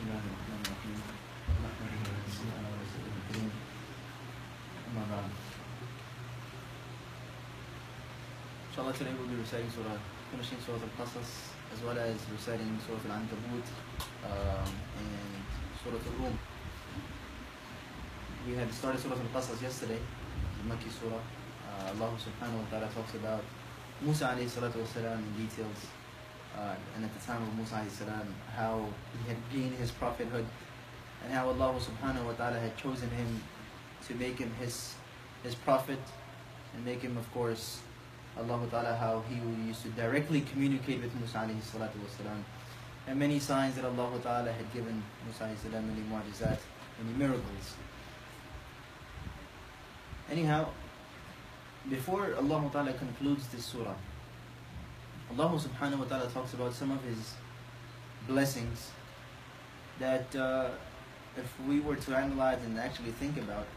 الله الرحمن الرحيم نحمده ونصلي على رسوله الكريم أما بعد. Inshallah, today we'll be reciting finishing Surah Al-Qasas, as well as reciting Surah Al-Ankabut and Surah Al-Rum. We had started Surah Al-Qasas yesterday, the Makki Surah. Allah subhanahu wa ta'ala talks about Musa alayhi salatu wasalam in details. And at the time of Musa alayhi salam, how he had gained his prophethood, and how Allah subhanahu wa ta'ala had chosen him to make him his prophet, and make him, of course, Allah ta'ala, how he used to directly communicate with Musa alayhi salatu wasalam, and many signs that Allah ta'ala had given Musa alayhi salam, many mu'jizat, many miracles. Anyhow, before Allah ta'ala concludes this surah, Allah subhanahu wa ta'ala talks about some of his blessings that if we were to analyze and actually think about,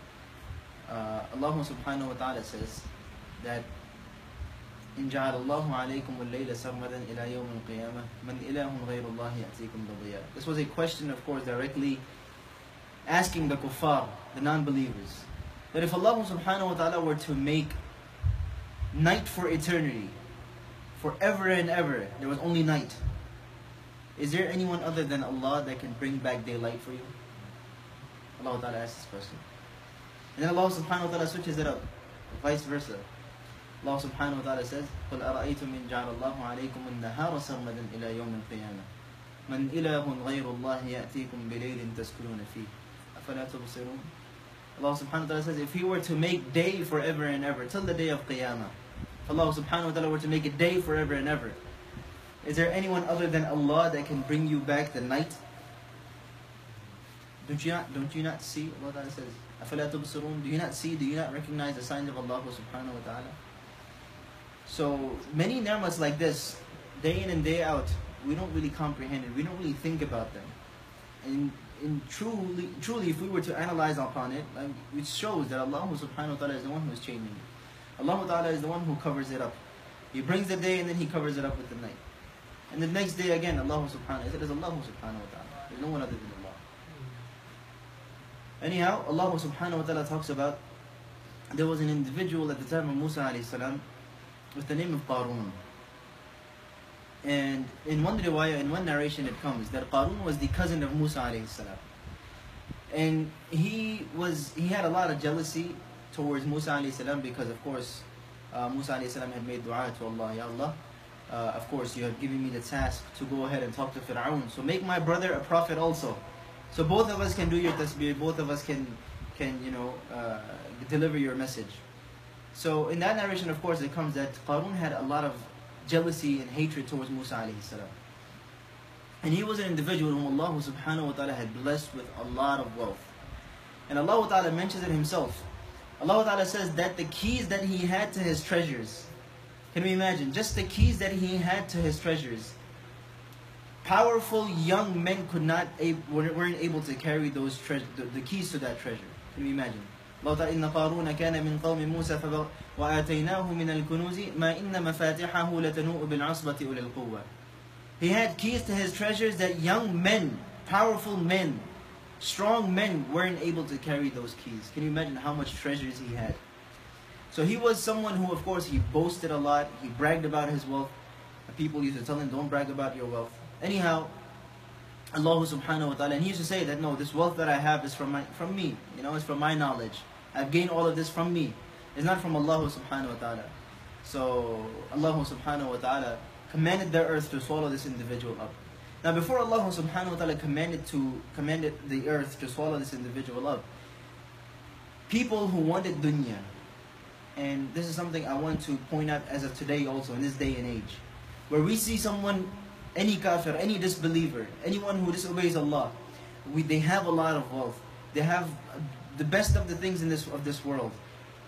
Allah subhanahu wa ta'ala says that إن جعل الله عليكم الليل سرمدا إلى يوم القيامة من إله غير الله يأتيكم بضياء. This was a question, of course, directly asking the kuffar, the non-believers, that if Allah subhanahu wa ta'ala were to make night for eternity, forever and ever, there was only night, is there anyone other than Allah that can bring back daylight for you? Allah ta'ala asks this question. And then Allah subhanahu wa ta'ala switches it up, vice versa. Allah subhanahu wa ta'ala says, قُلْ أَرَأَيْتُمْ إِنْ جَعَلَ اللَّهُ عَلَيْكُمُ النَّهَارَ سَرْمَدًا إِلَى يَوْمِ الْقِيَامَةِ مَنْ إِلَهٌ غَيْرُ اللَّهِ يَأْتِيكُمْ بِلَيْلٍ تَسْكُنُونَ فِيهِ أَفَلَا تُبْصِرُونَ. Allah subhanahu wa ta'ala says, if He were to make day forever and ever, till the day of Qiyamah, if Allah subhanahu wa ta'ala were to make a day forever and ever, is there anyone other than Allah that can bring you back the night? Don't you not see? Allah ta'ala says, أَفَلَا تُبْصِرُونَ. Do you not see, do you not recognize the signs of Allah subhanahu wa ta'ala? So many ni'mas like this, day in and day out, we don't really comprehend it, we don't really think about them. And truly, if we were to analyze upon it, it shows that Allah subhanahu wa ta'ala is the one who is changing it. Allah ta'ala is the one who covers it up. He brings the day and then He covers it up with the night. And the next day again, Allah subhanahu wa ta'ala, it is Allah subhanahu wa ta'ala. There's no one other than Allah. Anyhow, Allah subhanahu wa ta'ala talks about, there was an individual at the time of Musa alayhi salam with the name of Qarun. And in one riwayah, in one narration it comes that Qarun was the cousin of Musa alayhi salam. And he had a lot of jealousy towards Musa alayhi salam, because of course Musa alayhi salam had made dua to Allah, Ya Allah, of course you have given me the task to go ahead and talk to Fir'aun, so make my brother a prophet also, so both of us can do your tasbih, both of us can deliver your message. So in that narration, of course, it comes that Qarun had a lot of jealousy and hatred towards Musa alayhi salam. And he was an individual whom Allah subhanahu wa ta'ala had blessed with a lot of wealth. And Allah ta'ala mentions it Himself. Allah ta'ala says that the keys that he had to his treasures, can we imagine, just the keys that he had to his treasures, powerful young men weren't able to carry those the keys to that treasure. Can we imagine? Allah ta'ala, إِنَّ قَارُونَ كَانَ مِنْ قَوْمِ مُوسَى وَآتَيْنَاهُ مِنَ الْكُنُوزِ مَا إِنَّ مَفَاتِحَهُ لَتَنُوءُ بِالْعَصْبَةِ أُولِي الْقُوَّةِ. He had keys to his treasures that young men, powerful men, strong men weren't able to carry those keys. Can you imagine how much treasures he had? So he was someone who, of course, he boasted a lot. He bragged about his wealth. People used to tell him, don't brag about your wealth. Anyhow, Allah subhanahu wa ta'ala, and he used to say that, no, this wealth that I have is from me. It's from my knowledge. I've gained all of this from me. It's not from Allah subhanahu wa ta'ala. So Allah subhanahu wa ta'ala commanded the earth to swallow this individual up. Now before Allah subhanahu wa ta'ala commanded the earth to swallow this individual up, people who wanted dunya, and this is something I want to point out as of today also, in this day and age, where we see someone, any kafir, any disbeliever, anyone who disobeys Allah, they have a lot of wealth, they have the best of the things of this world.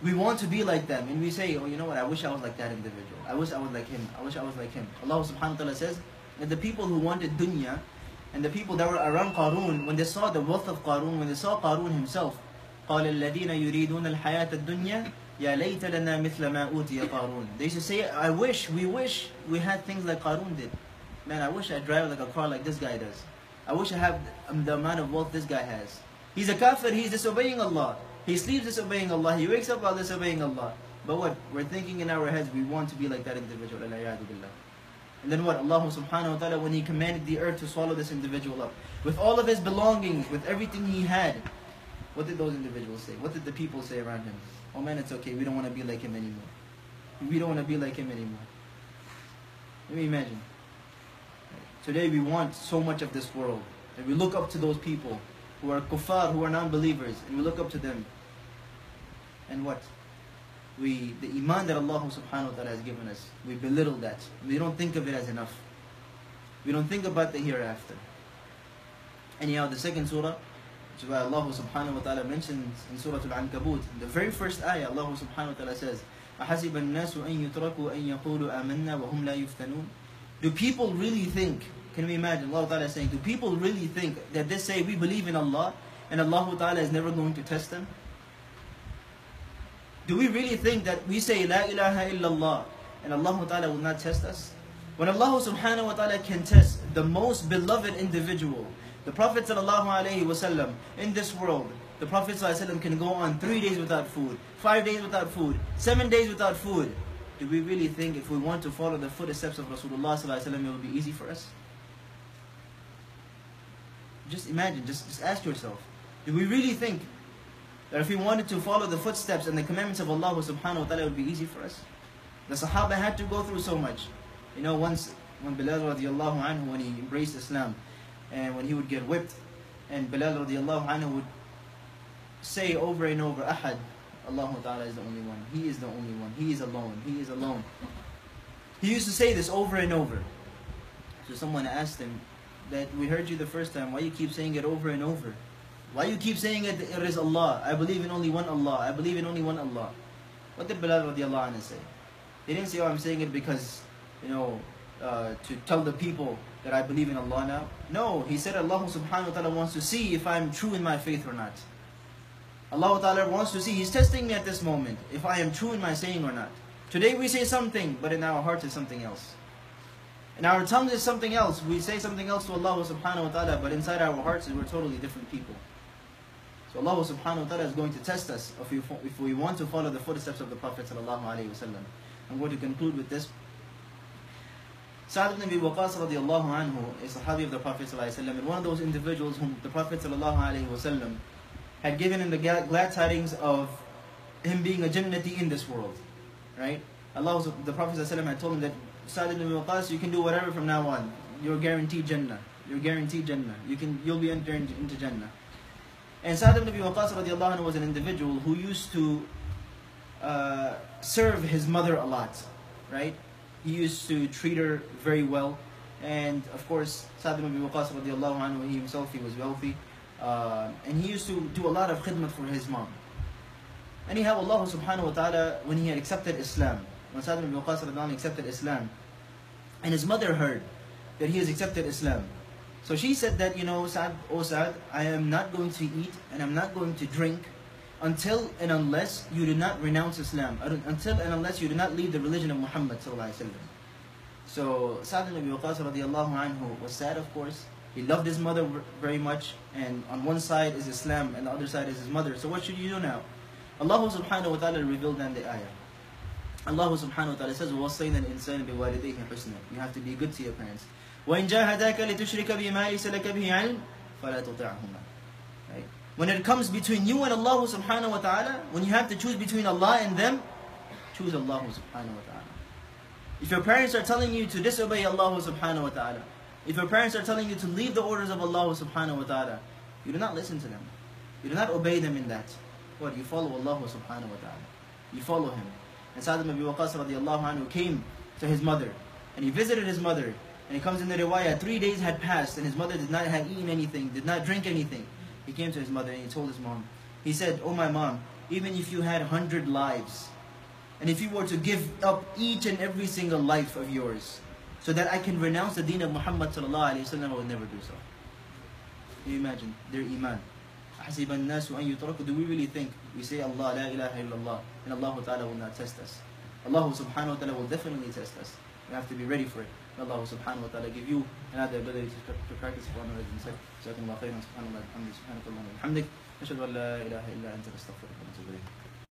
We want to be like them, and we say, oh, you know what, I wish I was like that individual. I wish I was like him. I wish I was like him. Allah subhanahu wa ta'ala says that the people who wanted dunya, and the people that were around Qarun, when they saw the wealth of Qarun, when they saw Qarun himself, قَالَ الَّذِينَ يُرِيدُونَ الْحَيَاةَ الدُّنْيَا يَا لَيْتَ لَنَا مِثْلَ مَا أُوتِيَ قَارُونَ. They used to say, we wish we had things like Qarun did. Man, I wish I drive like a car like this guy does. I wish I have the amount of wealth this guy has. He's a kafir, he's disobeying Allah. He sleeps disobeying Allah, he wakes up while disobeying Allah. But what? We're thinking in our heads, we want to be like that individual. And then what? Allah subhanahu wa ta'ala, when He commanded the earth to swallow this individual up, with all of his belongings, with everything he had, what did those individuals say? What did the people say around him? Oh man, it's okay, we don't want to be like him anymore. We don't want to be like him anymore. Let me imagine. Today we want so much of this world. And we look up to those people who are kuffar, who are non-believers. And we look up to them. And what? The iman that Allah subhanahu wa ta'ala has given us, we belittle that. We don't think of it as enough. We don't think about the hereafter. Anyhow, the second surah, which is why Allah subhanahu wa ta'ala mentions in Surah Al-Ankabut, the very first ayah, Allah subhanahu wa ta'ala says, أَحَسِبَ النَّاسُ أَن يُتْرَكُوا أَن يَقُولُوا آمَنَّا وَهُمْ لَا يُفْتَنُونَ. Do people really think, can we imagine, Allah ta'ala is saying, do people really think that they say we believe in Allah and Allah ta'ala is never going to test them? Do we really think that we say La ilaha illallah and Allah ta'ala will not test us? When Allah subhanahu wa ta'ala can test the most beloved individual, the Prophet sallallahu alaihi wasallam, in this world, the Prophet sallallahu alaihi wasallam can go on 3 days without food, 5 days without food, 7 days without food. Do we really think if we want to follow the footsteps of Rasulullah sallallahu alaihi wasallam, it will be easy for us? Just imagine, just ask yourself, do we really think that if we wanted to follow the footsteps and the commandments of Allah subhanahu wa ta'ala, it would be easy for us? The Sahaba had to go through so much. You know, once when Bilal radiallahu anhu, when he embraced Islam, and when he would get whipped, and Bilal radiallahu anhu would say over and over, Ahad, Allah ta'ala is the only one. He is the only one. He is alone. He is alone. He used to say this over and over. So someone asked him that, we heard you the first time, why you keep saying it over and over? Why you keep saying it is Allah? I believe in only one Allah. I believe in only one Allah. What did Bilal radiallahu anhu say? He didn't say, oh, I'm saying it because, you know, to tell the people that I believe in Allah now. No, he said Allah subhanahu wa ta'ala wants to see if I'm true in my faith or not. Allah ta'ala wants to see, He's testing me at this moment, if I am true in my saying or not. Today we say something, but in our hearts is something else. In our tongues is something else. We say something else to Allah subhanahu wa ta'ala, but inside our hearts we're totally different people. So Allah subhanahu wa ta'ala is going to test us if we want to follow the footsteps of the Prophet sallallahu alaihi wasallam. I'm going to conclude with this. Sa'd ibn Abi Waqqas radiallahu anhu, a Sahabi of the Prophet sallallahu alaihi wasallam, and one of those individuals whom the Prophet sallallahu alaihi wasallam had given him the glad tidings of him being a Jannati in this world. Right? The Prophet sallallahu alaihi wasallam had told him that, Sa'd ibn Abi Waqqas, you can do whatever from now on. You're guaranteed Jannah. You're guaranteed Jannah. You'll be entered into Jannah. And Sa'd ibn Abi Waqqas radiallahu anhu was an individual who used to serve his mother a lot, right? He used to treat her very well, and of course, Sa'd ibn Abi Waqqas radiallahu anhu, he was wealthy, and he used to do a lot of khidmat for his mom. Anyhow, Allah subhanahu wa ta'ala, when he had accepted Islam, when Sa'd ibn Abi Waqqas radiallahu anhu accepted Islam, and his mother heard that he has accepted Islam, so she said that, you know, Sa'd, I am not going to eat and I'm not going to drink until and unless you do not renounce Islam, until and unless you do not leave the religion of Muhammad sallallahu alaihi wasallam. So Sa'd ibn Abi Waqqas radiallahu anhu was sad, of course. He loved his mother very much, and on one side is Islam and the other side is his mother. So what should you do now? Allah subhanahu wa ta'ala revealed in the ayah. Allah subhanahu wa ta'ala says, وَوَصَّيْنَا الْإِنسَانَ بِوَالِدَيْهِ حُسْنًا. You have to be good to your parents. وَإِنْ جَاهَدَاكَ لِتُشْرِكَ بِمَا لَيْسَ لَكَ بِهِ عِلْمٌ فَلَا تُطِعْهُمَا. Right? When it comes between you and Allah subhanahu wa ta'ala, when you have to choose between Allah and them, choose Allah subhanahu wa ta'ala. If your parents are telling you to disobey Allah subhanahu wa ta'ala, if your parents are telling you to leave the orders of Allah subhanahu wa ta'ala, you do not listen to them. You do not obey them in that. What? You follow Allah subhanahu wa ta'ala. You follow Him. And Sa'd ibn Abi Waqqas radiallahu anhu came to his mother, and he visited his mother, and it comes in the riwayah, 3 days had passed, and his mother did not have eaten anything, did not drink anything. He came to his mother and he told his mom, he said, oh my mom, even if you had 100 lives, and if you were to give up each and every single life of yours, so that I can renounce the deen of Muhammad sallallahu alaihi wasallam, I would never do so. Can you imagine their iman? أَحْسِبَ النَّاسُ أَن يُتْرَكُوا. Do we really think we say Allah, La ilaha illallah, and Allah ta'ala will not test us? Allah subhanahu wa ta'ala will definitely test us. We have to be ready for it. May Allah subhanahu wa ta'ala give you another ability to practice Quran as he said. جزاكم الله خيرا سبحان الله الحمد سبحانك اللهم وبحمدك نشهد أن لا إله إلا أنت نستغفرك ونتوب إليك.